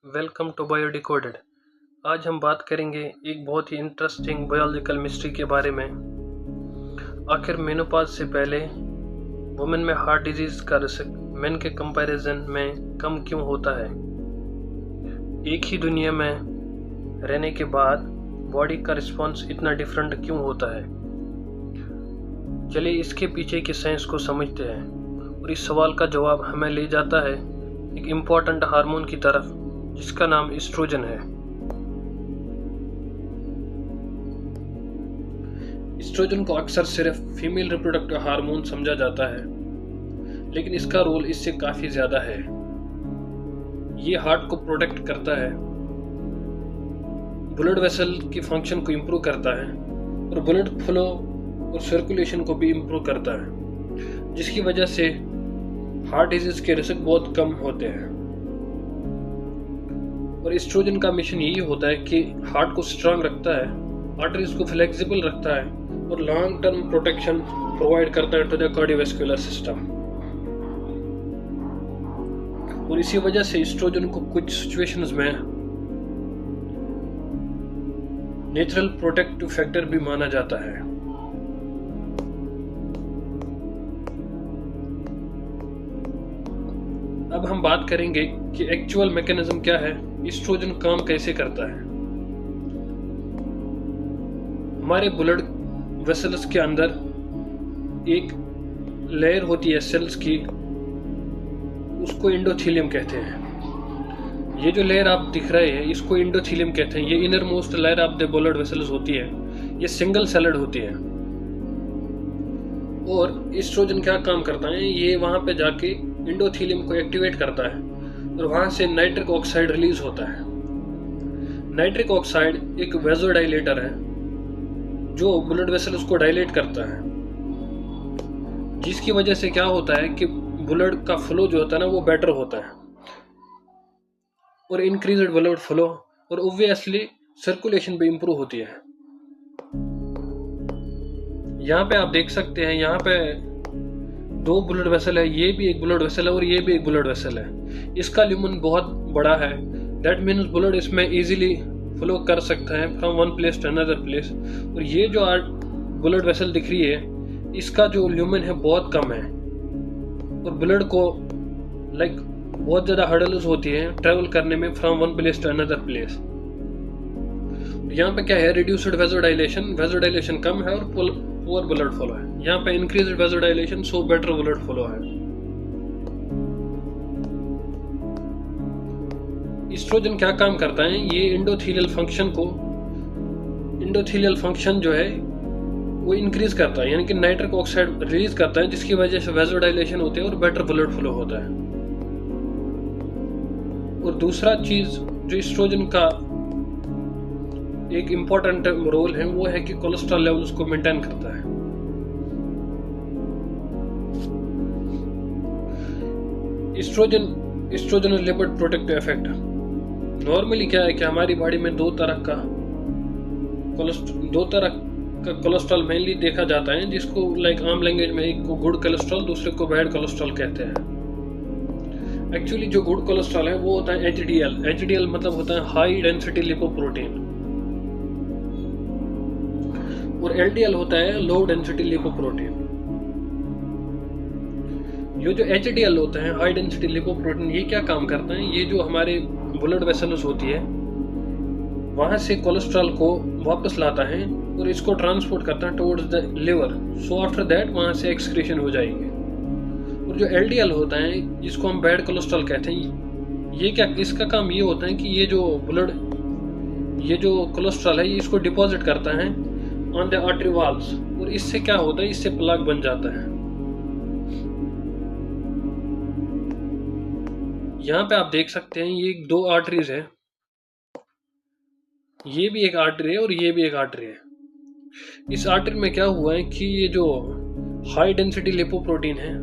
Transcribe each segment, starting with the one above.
Welcome to bio decoded. आज हम बात करेंगे एक बहुत ही इंटरेस्टिंग बायोलॉजिकल मिस्ट्री के बारे में। आखिर मेनोपॉज से पहले वुमेन में हार्ट डिजीज का रिस्क मेन के कंपैरिजन में कम क्यों होता है? एक ही दुनिया में रहने के बाद बॉडी का रिस्पॉन्स इतना डिफरेंट क्यों होता है? चलिए इसके पीछे की साइंस को समझते हैं और इस सवाल का जवाब हमें ले जाता है एक इम्पॉर्टेंट हार्मोन की तरफ जिसका नाम एस्ट्रोजन है। एस्ट्रोजन को अक्सर सिर्फ फीमेल रिप्रोडक्टिव हार्मोन समझा जाता है, लेकिन इसका रोल इससे काफी ज्यादा है। ये हार्ट को प्रोटेक्ट करता है, ब्लड वेसल की फंक्शन को इम्प्रूव करता है और ब्लड फ्लो और सर्कुलेशन को भी इम्प्रूव करता है, जिसकी वजह से हार्ट डिजीज के रिस्क बहुत कम होते हैं। और एस्ट्रोजन का मिशन यही होता है कि हार्ट को स्ट्रांग रखता है, आर्टरीज को फ्लेक्सिबल रखता है और लॉन्ग टर्म प्रोटेक्शन प्रोवाइड करता है टू द कार्डियोवैस्कुलर सिस्टम। और इसी वजह से एस्ट्रोजन को कुछ सिचुएशंस में नेचुरल प्रोटेक्टिव फैक्टर भी माना जाता है। अब हम बात करेंगे कि एक्चुअल मैकेनिज्म क्या है, एस्ट्रोजन काम कैसे करता है। हमारे ब्लड वेसल्स के अंदर एक लेयर होती है सेल्स की, उसको एंडोथेलियम कहते हैं। ये जो लेयर आप दिख रहे हैं इसको एंडोथेलियम कहते हैं। ये inner most layer of the blood vessels होती है, ये सिंगल सेलेड होती है। और एस्ट्रोजन क्या काम करता है, ये वहां पे जाके एंडोथेलियम को एक्टिवेट करता है और वहां से नाइट्रिक ऑक्साइड रिलीज होता है। नाइट्रिक ऑक्साइड एक वेजोडाइलेटर है जो ब्लड वेसल्स को डायलेट करता है, जिसकी वजह से क्या होता है कि ब्लड का फ्लो जो होता है ना वो बेटर होता है और इंक्रीज्ड ब्लड फ्लो और ऑब्वियसली सर्कुलेशन भी इंप्रूव होती है। यहाँ पे आप देख सकते हैं, यहाँ पे दो ब्लड वेसल है, ये भी एक ब्लड वेसल है और ये भी एक ब्लड वेसल है। इसका ल्यूमन बहुत बड़ा है, दैट मीन्स ब्लड इसमें इजीली फ्लो कर सकता है from one place to another place. और ये जो ब्लड वेसल दिख रही है इसका जो ल्यूमन है बहुत कम है और ब्लड को बहुत ज़्यादा हर्डल्स होती है ट्रेवल करने में from one place to another place. यहाँ पे क्या है, रिड्यूस्ड वेजोडाइलेशन कम है और पुअर ब्लड फ्लो है। यहाँ पे increased vasodilation so better blood flow है। एस्ट्रोजन क्या काम करता है, ये एंडोथेलियल फंक्शन जो है वो इंक्रीज करता है, यानी कि नाइट्रिक ऑक्साइड रिलीज करता है, जिसकी वजह से वेजोडाइलेशन होती है और बेटर ब्लड फ्लो होता है। और दूसरा चीज जो एस्ट्रोजन का एक इम्पोर्टेंट रोल है वो है कि कोलेस्ट्रॉल लेवल्स को मेंटेन करता है। Estrogen lipid protective effect. Normally क्या है कि हमारी बॉडी में दो तरह का कोलेस्ट्रॉल मेनली देखा जाता है, जिसको आम लैंग्वेज में एक को गुड कोलेस्ट्रॉल, दूसरे को बैड कोलेस्ट्रॉल कहते हैं। एक्चुअली जो गुड कोलेस्ट्रॉल है वो होता है एचडीएल मतलब होता है हाई डेंसिटी लिपोप्रोटीन, और एलडीएल होता है लो डेंसिटी लिपोप्रोटीन। ये जो एचडीएल होता है हाई डेंसिटी लिपोप्रोटीन, ये क्या काम करता है, ये जो हमारे ब्लड वेसल्स होती है वहां से कोलेस्ट्रॉल को वापस लाता है और इसको ट्रांसपोर्ट करता है towards the liver, so after that वहां से एक्सक्रीशन हो जाएगी। और जो एलडीएल होता है जिसको हम बैड कोलेस्ट्रॉल कहते हैं, ये क्या, इसका काम ये होता है कि ये जो कोलेस्ट्रॉल है ये इसको डिपॉजिट करता है ऑन द आर्टरी वॉल्स, और इससे क्या होता है, इससे प्लग बन जाता है। यहाँ पे आप देख सकते हैं ये दो आर्टरीज है, ये भी एक आर्टरी है और ये भी एक आर्टरी है। इस आर्टरी में क्या हुआ है कि ये जो हाई डेंसिटी लिपोप्रोटीन है,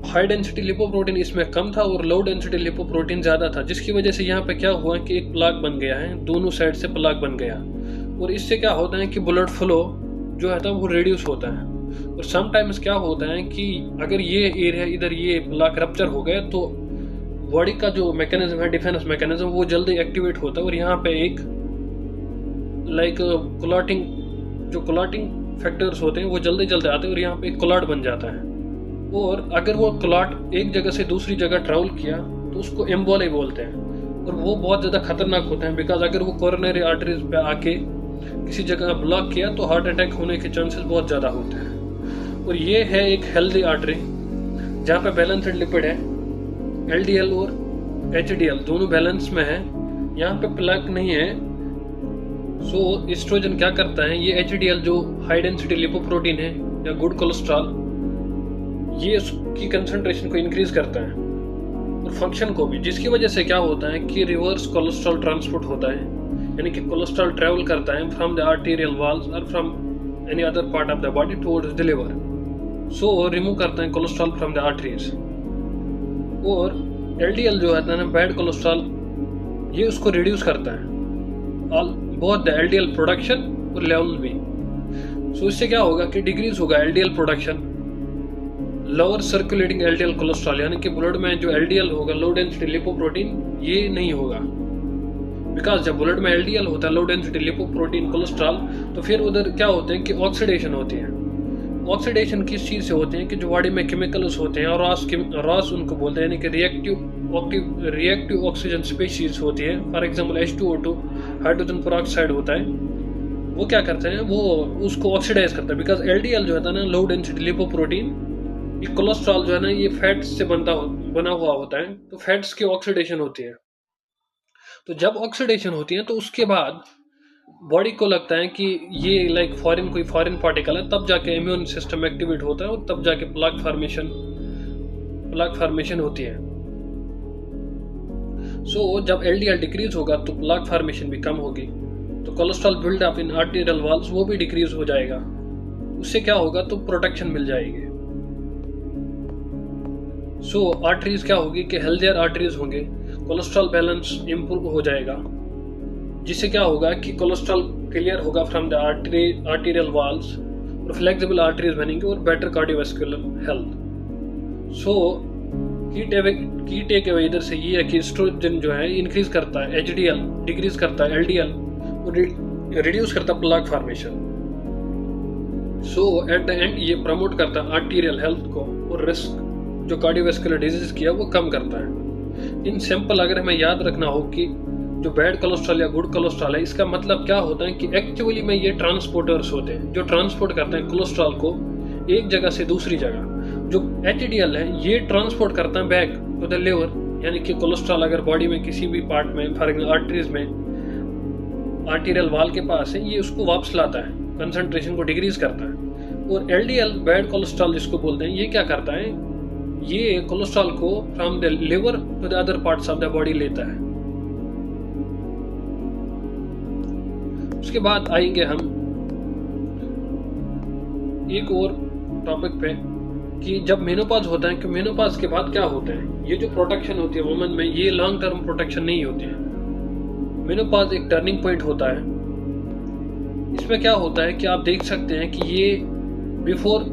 हाई डेंसिटी लिपोप्रोटीन इसमें कम था और लो डेंसिटी लिपोप्रोटीन ज्यादा था, जिसकी वजह से यहाँ पे क्या हुआ कि एक प्लग बन गया है, दोनों साइड से प्लग बन गया। और इससे क्या होता है कि ब्लड फ्लो जो है वो रिड्यूस होता है। और समटाइम्स क्या होता है कि अगर ये एरिया इधर ये प्लग रप्चर हो गया तो बॉडी का जो मैकेनिज्म है, डिफेंस मैकेनिज्म, वो जल्दी एक्टिवेट होता है और यहाँ पे एक लाइक क्लॉटिंग फैक्टर्स होते हैं वो जल्दी आते हैं और यहाँ पे एक क्लॉट बन जाता है। और अगर वो क्लॉट एक जगह से दूसरी जगह ट्रैवल किया तो उसको एम्बोली बोलते हैं और वो बहुत ज़्यादा खतरनाक होते हैं, बिकॉज अगर वो कोरोनरी आर्टरीज पे आके किसी जगह ब्लॉक किया तो हार्ट अटैक होने के चांसेस बहुत ज़्यादा होते हैं। और ये है एक हेल्दी आर्टरी जहाँ पे बैलेंस्ड लिपिड है, LDL और HDL दोनों बैलेंस में है, यहाँ पे प्लग नहीं है। सो एस्ट्रोजन क्या करता है, ये HDL जो हाई डेंसिटी लिपोप्रोटीन है या गुड कोलेस्ट्रॉल, ये उसकी कंसंट्रेशन को इंक्रीज करता है और फंक्शन को भी, जिसकी वजह से क्या होता है कि रिवर्स कोलेस्ट्रॉल ट्रांसपोर्ट होता है, यानी कि कोलेस्ट्रॉल ट्रैवल करता है फ्रॉम द आर्टेरियल वॉल्स और from any other part of the body towards the liver. So remove करता है कोलेस्ट्रॉल फ्रॉम द आर्टरीज। और LDL जो है ना, बैड कोलेस्ट्रॉल, ये उसको रिड्यूस करता है, बहुत द LDL प्रोडक्शन और लेवल भी। सो इससे क्या होगा कि डिक्रीज होगा LDL production, lower circulating LDL cholesterol, यानी कि ब्लड में जो LDL होगा, लो डेंसिटी लिपोप्रोटीन, ये नहीं होगा। बिकॉज जब ब्लड में LDL होता है, लो डेंसिटी लिपोप्रोटीन कोलेस्ट्रॉल, तो फिर उधर क्या होते हैं कि ऑक्सीडेशन होती है। ऑक्सीडेशन किस चीज़ से होते हैं कि जो बॉडी में केमिकल्स होते हैं, और रॉस उनको बोलते हैं, यानी कि रिएक्टिव ऑक्सीजन स्पीशीज होती है। For example H2O2 hydrogen peroxide होता है, वो क्या करते हैं, वो उसको ऑक्सीडाइज करता है। बिकॉज LDL जो है ना, लो डेंसिटी लिपोप्रोटीन, ये कोलेस्ट्रॉल जो है ना, ये फैट्स से बना हुआ होता है, तो फैट्स की ऑक्सीडेशन होती है। तो जब ऑक्सीडेशन होती है तो उसके बाद बॉडी को लगता है कि ये लाइक कोई फॉरेन पार्टिकल है, तब जाके इम्यून सिस्टम एक्टिवेट होता है और तब जाके प्लग फॉर्मेशन होती है। सो जब LDL डिक्रीज होगा तो प्लग फॉर्मेशन भी कम होगी, तो कोलेस्ट्रॉल बिल्डअप इन आर्टेरियल वॉल्स वो भी डिक्रीज हो जाएगा। उससे क्या होगा, तो प्रोटेक्शन मिल जाएगी। सो आर्टरीज क्या होगी कि हेल्थियर आर्टरीज होंगे, कोलेस्ट्रॉल बैलेंस इंप्रूव हो जाएगा, जिससे क्या होगा कि कोलेस्ट्रॉल क्लियर होगा फ्रॉम द आर्टेरियल वॉल्स और फ्लेक्सिबल आर्टरीज बनेंगे और बेटर कार्डियोवास्कुलर हेल्थ। सो की टेक अवे इधर से ये है कि एस्ट्रोजन जो है इंक्रीज करता है HDL, डिक्रीज करता है LDL और रिड्यूस करता है plug formation. So at the end ये प्रमोट करता है आर्टेरियल हेल्थ को और रिस्क जो कार्डियोवास्कुलर डिजीज की है वो कम करता है। इन सिंपल अगर हमें याद रखना हो कि जो बैड कोलेस्ट्रॉल या गुड कोलेस्ट्रॉल है, इसका मतलब क्या होता है कि एक्चुअली में ये ट्रांसपोर्टर्स होते हैं जो ट्रांसपोर्ट करते हैं कोलेस्ट्रॉल को एक जगह से दूसरी जगह। जो HDL है ये ट्रांसपोर्ट करता है बैक टू द लिवर, यानी कि कोलेस्ट्रॉल अगर बॉडी में किसी भी पार्ट में, फॉर एग्जाम्पल आर्टरीज में, आर्टेरियल वॉल के पास है, ये उसको वापस लाता है, कंसंट्रेशन को डिक्रीज करता है। और LDL बैड कोलेस्ट्रॉल जिसको बोलते हैं, ये क्या करता है, ये कोलेस्ट्रॉल को from the liver to the other parts of the body लेता है। उसके बाद आएंगे हम एक और टॉपिक पे कि जब मेनोपॉज होता है कि मेनोपॉज के बाद क्या होता है। ये जो प्रोटेक्शन होती है वुमेन में, ये लॉन्ग टर्म प्रोटेक्शन नहीं होती है। मेनोपॉज एक टर्निंग पॉइंट होता है। इसमें क्या होता है कि आप देख सकते हैं कि ये बिफोर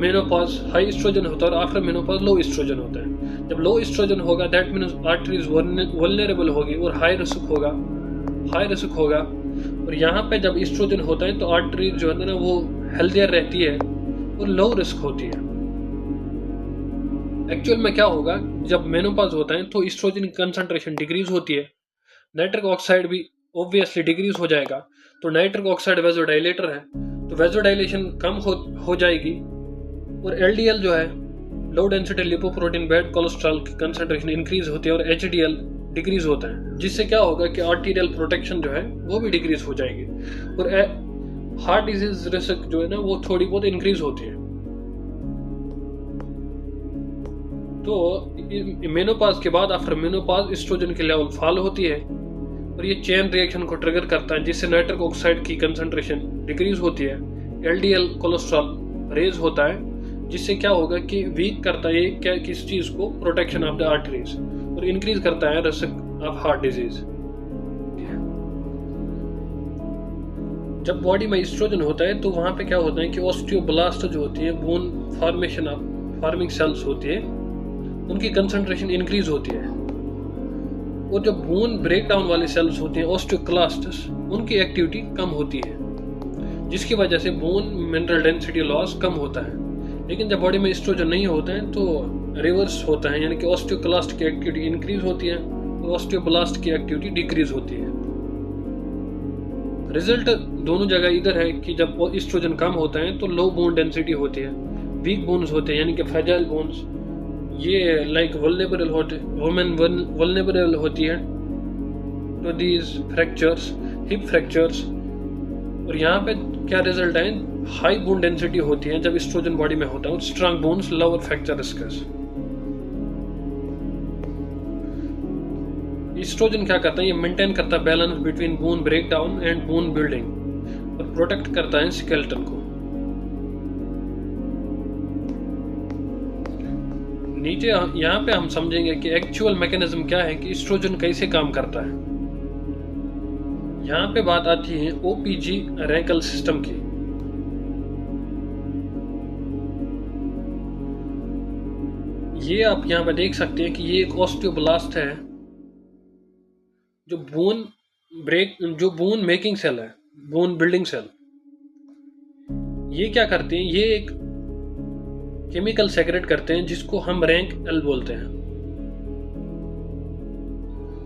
मेनोपॉज हाई एस्ट्रोजन होता है और आफ्टर मेनोपॉज लो एस्ट्रोजन होता है। जब लो एस्ट्रोजन होगा दैट मीन्स आर्टरीज वल्नरेबल होगी और हाई रिस्क होगा। और यहाँ पे जब एस्ट्रोजन होता है तो आर्टरी जो है ना वो हेल्थियर रहती है और लो रिस्क होती है। एक्चुअल में क्या होगा, जब मेनोपॉज होता है तो एस्ट्रोजन की कंसंट्रेशन डिक्रीज होती है, नाइट्रिक ऑक्साइड भी ऑब्वियसली डिक्रीज हो जाएगा। तो नाइट्रिक ऑक्साइड वेजोडाइलेटर है, तो वेजोडाइलेशन कम हो जाएगी। और LDL जो है low density lipoprotein bad cholesterol की कंसंट्रेशन इंक्रीज होती है और HDL डिक्रीज होता है, जिससे क्या होगा कि आर्टेरियल प्रोटेक्शन जो है वो भी डिक्रीज हो जाएगी और हार्ट डिजीज रिस्क जो है ना वो थोड़ी बहुत इंक्रीज होती है। तो मेनोपॉज के बाद आफ्टर मेनोपॉज एस्ट्रोजन की लेवल फॉल होती है और ये चेन रिएक्शन को ट्रिगर करता है, जिससे नाइट्रिक ऑक्साइड की कंसंट्रेशन डिक्रीज होती है, LDL कोलेस्ट्रॉल रेज होता है, जिससे क्या होगा कि वीक करता है क्या किस चीज को, प्रोटेक्शन ऑफ द आर्टरीज, और इंक्रीज करता है रिस्क ऑफ हार्ट डिजीज। जब बॉडी में एस्ट्रोजन होता है तो वहां पे क्या होता है कि ऑस्टियोब्लास्ट जो होती है bone formation of forming sales होती है, उनकी कंसंट्रेशन इंक्रीज होती है, और जो बोन ब्रेक डाउन वाले सेल्स होते हैं ऑस्टियोक्लास्ट्स, उनकी एक्टिविटी कम होती है, जिसकी वजह से बोन मिनरल डेंसिटी लॉस कम होता है। लेकिन जब बॉडी में एस्ट्रोजन नहीं होता है तो रिवर्स होता है, यानी कि ऑस्टियोक्लास्ट की एक्टिविटी इंक्रीज होती है और ऑस्टियोब्लास्ट की एक्टिविटी डिक्रीज होती है। रिजल्ट दोनों जगह इधर है कि जब एस्ट्रोजन कम होता है तो लो बोन डेंसिटी होती है, वीक बोन्स होते हैं यानी कि फ्रेजाइल बोन्स, ये लाइक वल्नरेबल होते, वुमेन वल्नरेबल होती है तो दीज फ्रैक्चर्स, हिप फ्रैक्चर्स। और यहाँ पे क्या रिजल्ट है, हाई बोन डेंसिटी होती है जब एस्ट्रोजन बॉडी में होता है, और strong bones, lower fracture risk. Estrogen क्या करता है, ये मेंटेन करता है balance between bone break down and bone building, और प्रोटेक्ट करता है स्केलेटन को। नीचे यहाँ पे हम समझेंगे कि एक्चुअल मैकेनिज्म क्या है कि एस्ट्रोजन कैसे काम करता है। यहाँ पे बात आती है ओपीजी रैंकल सिस्टम की। ये आप यहाँ पे देख सकते हैं कि ये एक ऑस्टियोब्लास्ट है, जो बोन मेकिंग सेल है, बोन बिल्डिंग सेल। ये क्या करते हैं, ये एक केमिकल सेक्रेट करते हैं जिसको हम रैंक एल बोलते हैं।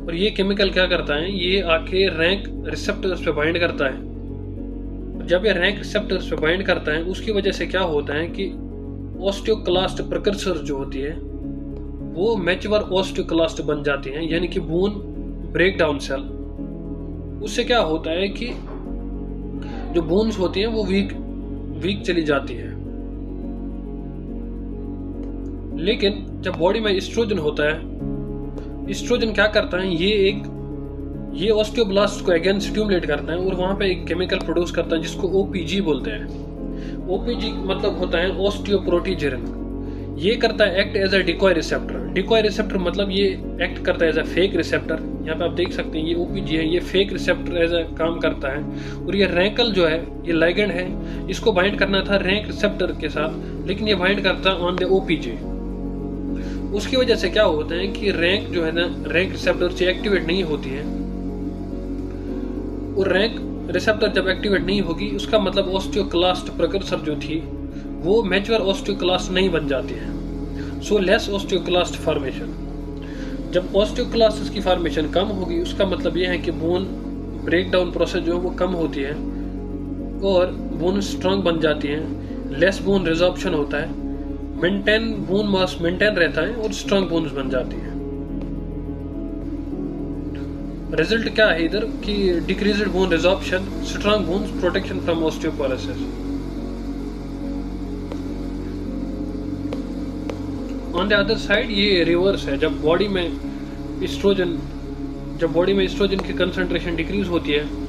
और ये केमिकल क्या करता है, ये आके रैंक रिसेप्टर्स पे बाइंड करता है। जब ये रैंक रिसेप्टर्स पे बाइंड करता है, उसकी वजह से क्या होता है कि ऑस्टियोक्लास्ट प्रिकर्सर जो होती है वो मैच्योर ऑस्टियोक्लास्ट बन जाती हैं, यानी कि बोन ब्रेक डाउन सेल। उससे क्या होता है कि जो बोन्स होती हैं वो वीक चली जाती है। लेकिन जब बॉडी में एस्ट्रोजन होता है, एस्ट्रोजन क्या करता है, ये ऑस्टियोब्लास्ट को अगेन स्टिमुलेट करता है और वहां पे एक केमिकल प्रोड्यूस करता है जिसको ओपीजी बोलते हैं। ओपीजी मतलब होता है ऑस्टियोप्रोटीजेरिन। ये करता है act as a decoy receptor. Decoy receptor मतलब ये एक्ट करता है एज अ फेक रिसेप्टर। यहाँ पे आप देख सकते हैं ये ओपीजी है, ये फेक रिसेप्टर एज अ काम करता है। और ये रैंकल जो है, ये लाइगेंड है, इसको बाइंड करना था रैंक रिसेप्टर के साथ, लेकिन ये बाइंड करता है ऑन द ओपीजी। उसकी वजह से क्या होता है कि रैंक जो है ना, रैंक रिसेप्टर से एक्टिवेट नहीं होती है। और रैंक रिसेप्टर जब एक्टिवेट नहीं होगी, उसका मतलब ऑस्टियोक्लास्ट प्रिकर्सर जो थी वो मैच्योर ऑस्टियोक्लास्ट नहीं बन जाती है। So less osteoclast formation. जब ऑस्टियोक्लास्ट की फॉर्मेशन कम होगी, उसका मतलब यह है कि बोन ब्रेक डाउन प्रोसेस जो है वो कम होती है और बोन स्ट्रांग बन जाती है। लेस बोन रिजॉर्प्शन होता है, बोन मास मेंटेन रहता है और स्ट्रांग बोन्स बन जाती है। रिजल्ट क्या है इधर कि decreased bone resorption, strong bones, protection from osteoporosis. On the other side ये रिवर्स है। जब बॉडी में एस्ट्रोजन की कंसंट्रेशन डिक्रीज होती है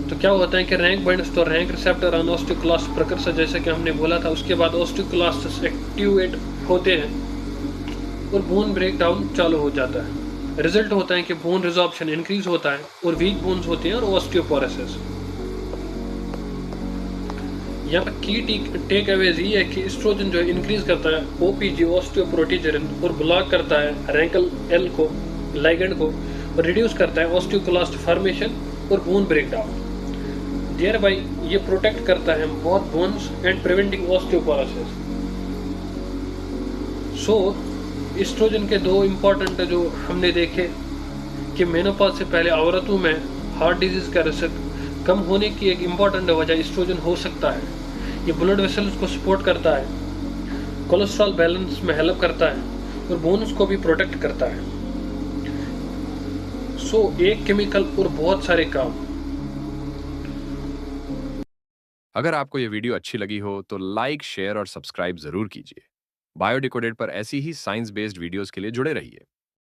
तो क्या होता है कि रैंक बाइंड्स तो rank receptor on osteoclast precursor, जैसे कि हमने बोला था। उसके बाद ऑस्टियोक्लास्ट एक्टिवेट होते हैं और बोन ब्रेक डाउन चालू हो जाता है। रिजल्ट होता है कि बोन रिजॉर्प्शन इंक्रीज होता है और वीक बोन्स होते हैं और ऑस्टियोपोरोसिस। यहाँ पर की टेक अवेज ये है कि एस्ट्रोजन जो है इंक्रीज करता है ओपीजी ऑस्टियोप्रोटीजेरिन और ब्लॉक करता है रैंकल एल को, लाइगेंड को, और रिड्यूस करता है ऑस्टियोक्लास्ट फॉर्मेशन और bone break down. Thereby ये प्रोटेक्ट करता है both bones and preventing osteoporosis. So estrogen के दो इम्पोर्टेंट जो हमने देखे कि मेनोपॉज से पहले औरतों में हार्ट डिजीज का रिस्क कम होने की एक इम्पॉर्टेंट वजह एस्ट्रोजन हो सकता है। ये ब्लड वेसल्स को सपोर्ट करता है, कोलेस्ट्रॉल बैलेंस में हेल्प करता है और बोन्स को भी प्रोटेक्ट करता है। सो एक केमिकल और बहुत सारे काम। अगर आपको ये वीडियो अच्छी लगी हो तो लाइक, शेयर और सब्सक्राइब जरूर कीजिए। बायोडिकोडेड पर ऐसी ही साइंस बेस्ड वीडियोस के लिए जुड़े रहिए।